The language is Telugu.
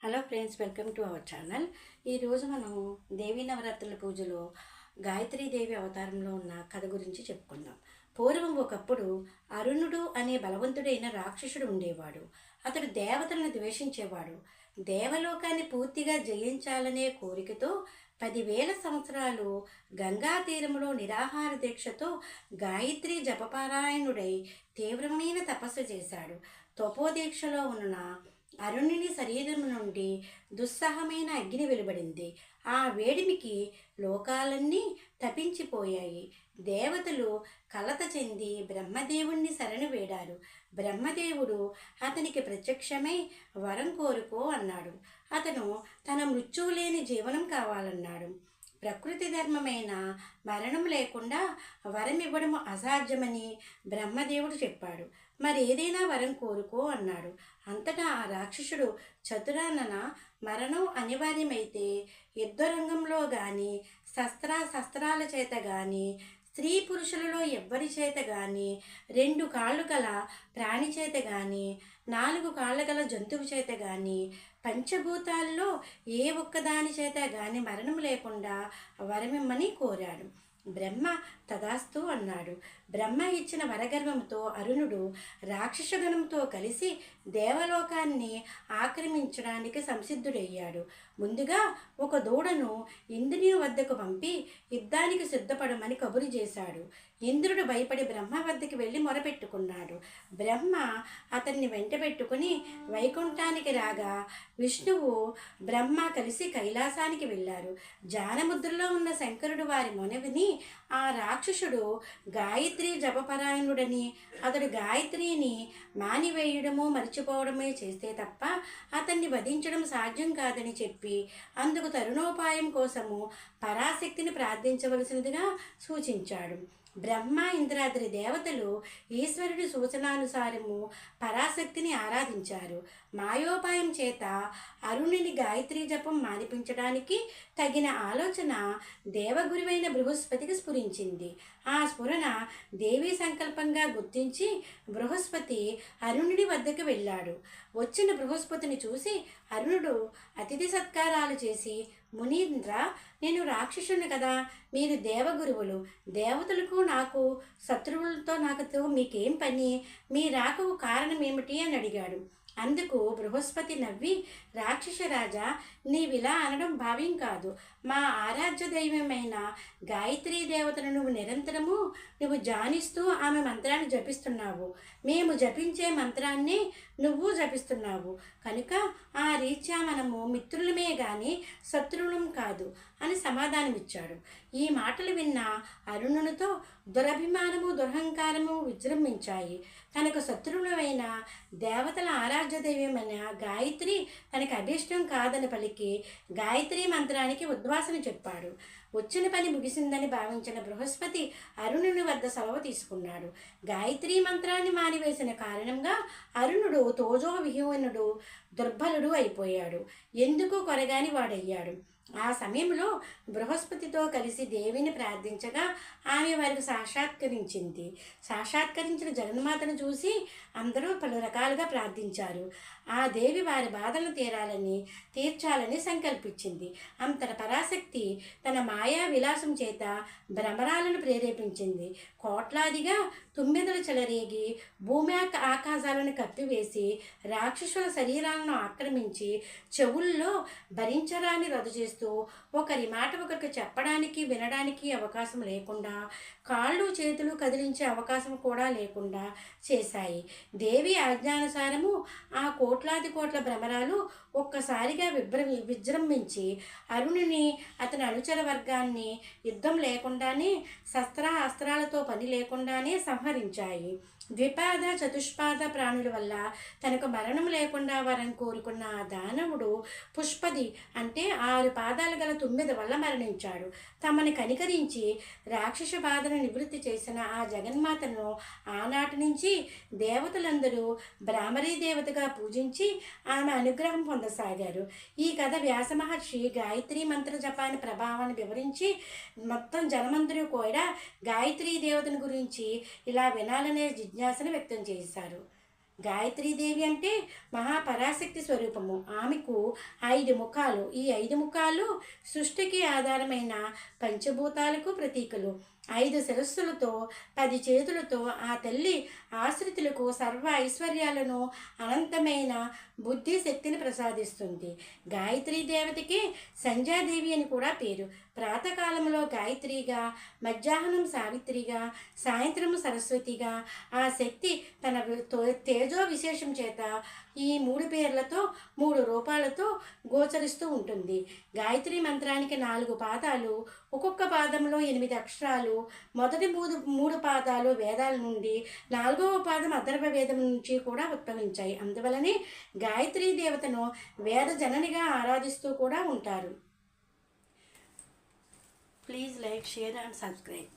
Hello friends, welcome to our channel. ఈరోజు మనము దేవీ నవరాత్రుల పూజలో గాయత్రీదేవి అవతారంలో ఉన్న కథ గురించి చెప్పుకుందాం. పూర్వం ఒకప్పుడు అరుణుడు అనే బలవంతుడైన రాక్షసుడు ఉండేవాడు. అతడు దేవతలను ద్వేషించేవాడు. దేవలోకాన్ని పూర్తిగా జయించాలనే కోరికతో 10,000 సంవత్సరాలు గంగా తీరములో నిరాహార దీక్షతో గాయత్రి జపపారాయణుడై తీవ్రమైన తపస్సు చేశాడు. తపోదీక్షలో ఉన్న అరుణుని శరీరం నుండి దుస్సహమైన అగ్ని వెలువడింది. ఆ వేడిమికి లోకాలన్నీ తపించిపోయాయి. దేవతలు కలత చెంది బ్రహ్మదేవుణ్ణి శరణు వేడారు. బ్రహ్మదేవుడు అతనికి ప్రత్యక్షమై వరం కోరుకో అన్నాడు. అతను తన మృత్యువు లేని జీవనం కావాలన్నాడు. ప్రకృతి ధర్మమైన మరణం లేకుండా వరం ఇవ్వడం అసాధ్యమని బ్రహ్మదేవుడు చెప్పాడు. మరి ఏదైనా వరం కోరుకో అన్నాడు. అంతటా ఆ రాక్షసుడు చతురానన మరణం అనివార్యమైతే యుద్ధరంగంలో కానీ శస్త్రాల చేత కానీ స్త్రీ పురుషులలో ఎవ్వరి చేత కానీ 2 కాళ్ళు గల ప్రాణి చేత కానీ 4 కాళ్ళ గల జంతువు చేత కానీ పంచభూతాల్లో ఏ ఒక్కదాని చేత కానీ మరణం లేకుండా వరమిమ్మని కోరాడు. బ్రహ్మ తదాస్తు అన్నాడు. బ్రహ్మ ఇచ్చిన వరగర్వంతో అరుణుడు రాక్షసగణంతో కలిసి దేవలోకాన్ని ఆక్రమించడానికి సంసిద్ధుడయ్యాడు. ముందుగా ఒక దూడను ఇంద్రుని వద్దకు పంపి యుద్ధానికి సిద్ధపడమని కబురు చేశాడు. ఇంద్రుడు భయపడి బ్రహ్మ వద్దకు వెళ్ళి మొరపెట్టుకున్నాడు. బ్రహ్మ అతన్ని వెంటబెట్టుకుని వైకుంఠానికి రాగా విష్ణువు బ్రహ్మ కలిసి కైలాసానికి వెళ్ళారు. జానముద్రలో ఉన్న శంకరుడు వారి మొనవిని ఆ రాక్షసుడు గాయత్రి జపపరాయణుడని, అతడు గాయత్రిని మానివేయడమో మర్చిపోవడమే చేస్తే తప్ప అతన్ని వధించడం సాధ్యం కాదని చెప్పి అందుకు తరుణోపాయం కోసము పరాశక్తిని ప్రార్థించవలసినదిగా సూచించాడు. బ్రహ్మ ఇంద్రాద్రి దేవతలు ఈశ్వరుడి సూచనానుసారము పరాశక్తిని ఆరాధించారు. మాయోపాయం చేత అరుణుని గాయత్రీ జపం మానిపించడానికి తగిన ఆలోచన దేవగురువైన బృహస్పతికి స్ఫురించింది. ఆ స్ఫురణ దేవీ సంకల్పంగా గుర్తించి బృహస్పతి అరుణుడి వద్దకు వెళ్ళాడు. వచ్చిన బృహస్పతిని చూసి అరుణుడు అతిథి సత్కారాలు చేసి, మునీంద్ర, నేను రాక్షసుని కదా, మీరు దేవగురువులు, దేవతలకు నాకు శత్రువులతో నాకుతో మీకేం పని, మీ రాకకు కారణం ఏమిటి అని అడిగాడు. అందుకు బృహస్పతి నవ్వి, రాక్షసరాజా, నీవిలా అనడం భావ్యం కాదు. మా ఆరాధ్య దైవమైన గాయత్రీ దేవతను నువ్వు జానిస్తూ ఆమె మంత్రాన్ని జపిస్తున్నావు. మేము జపించే మంత్రాన్ని నువ్వు జపిస్తున్నావు కనుక ఆ రీత్యా మనము మిత్రులమే గాని శత్రువులం కాదు అని సమాధానమిచ్చాడు. ఈ మాటలు విన్న అరుణునితో దురభిమానము దురహంకారము విజృంభించాయి. తనకు శత్రువులైన దేవతల ఆరాధ్య దైవమైన గాయత్రి తనకు అభిష్టం కాదని పలికి గాయత్రి మంత్రానికి ఉద్వాసన చెప్పాడు. వచ్చిన పని ముగిసిందని భావించిన బృహస్పతి అరుణుని వద్ద సెలవు తీసుకున్నాడు. గాయత్రీ మంత్రాన్ని మానివేసిన కారణంగా అరుణుడు తోజోవిహీనుడు, దుర్బలుడు అయిపోయాడు. ఎందుకు కొరగాని వాడయ్యాడు. ఆ సమయంలో బృహస్పతితో కలిసి దేవిని ప్రార్థించగా ఆమె వారికి సాక్షాత్కరించిన జగన్మాతను చూసి అందరూ పలు రకాలుగా ప్రార్థించారు. ఆ దేవి వారి బాధలను తీర్చాలని సంకల్పించింది. అంతట పరాశక్తి తన మాయా విలాసం చేత భ్రమరాలను ప్రేరేపించింది. కోట్లాదిగా తుమ్మెదలు చెలరేగి భూమి ఆకాశాలను కప్పివేసి రాక్షసుల శరీరాలను ఆక్రమించి చెవుల్లో భరించరాని రద్దు చేస్తూ ఒకరి మాట ఒకరికి చెప్పడానికి వినడానికి అవకాశం లేకుండా, కాళ్ళు చేతులు కదిలించే అవకాశం కూడా లేకుండా చేశాయి. దేవి ఆజ్ఞానుసారము ఆ కోట్ల భ్రమరాలు ఒక్కసారిగా విజృంభించి అరుణుని అతని అనుచర వర్గాన్ని యుద్ధం లేకుండానే అస్త్రాలతో పని లేకుండానే సంహరించాయి. ద్విపాద చతుష్పాద ప్రాణుల వల్ల తనకు మరణం లేకుండా వరం కోరుకున్న ఆ దానవుడు పుష్పది అంటే 6 పాదాలు గల 9 వల్ల మరణించాడు. తమని కనికరించి రాక్షస బాధను నివృత్తి చేసిన ఆ జగన్మాతను ఆనాటి నుంచి దేవతలందరూ బ్రాహ్మరీ దేవతగా పూజించి ఆమె అనుగ్రహం పొందసాగారు. ఈ కథ వ్యాస మహర్షి గాయత్రీ మంత్ర జపాన్ని ప్రభావాన్ని వివరించి మొత్తం జనమందరూ కూడా గాయత్రీ దేవతను గురించి ఇలా వినాలనే జిజ్ఞాసను వ్యక్తం చేశారు. గాయత్రీదేవి అంటే మహాపరాశక్తి స్వరూపము. ఆమెకు 5 ముఖాలు. ఈ 5 ముఖాలు సృష్టికి ఆధారమైన పంచభూతాలకు ప్రతీకలు. 5 శిరస్సులతో 10 చేతులతో ఆ తల్లి ఆశ్రితులకు సర్వ ఐశ్వర్యాలను, అనంతమైన బుద్ధి శక్తిని ప్రసాదిస్తుంది. గాయత్రీ దేవతకి సంధ్యాదేవి అని కూడా పేరు. ప్రాతకాలంలో గాయత్రిగా, మధ్యాహ్నం సావిత్రిగా, సాయంత్రం సరస్వతిగా ఆ శక్తి తన తేజో విశేషం చేత ఈ 3 పేర్లతో 3 రూపాలతో గోచరిస్తూ ఉంటుంది. గాయత్రి మంత్రానికి 4 పాదాలు, ఒక్కొక్క పాదంలో 8 అక్షరాలు. మొదటి 3 పాదాలు వేదాల నుండి, 4వ పాదం అథర్వ వేదం నుంచి కూడా ఉద్భవించాయి. అందువలనే గాయత్రీ దేవతను వేద జననిగా ఆరాధిస్తూ కూడా ఉంటారు. Please like, share and subscribe.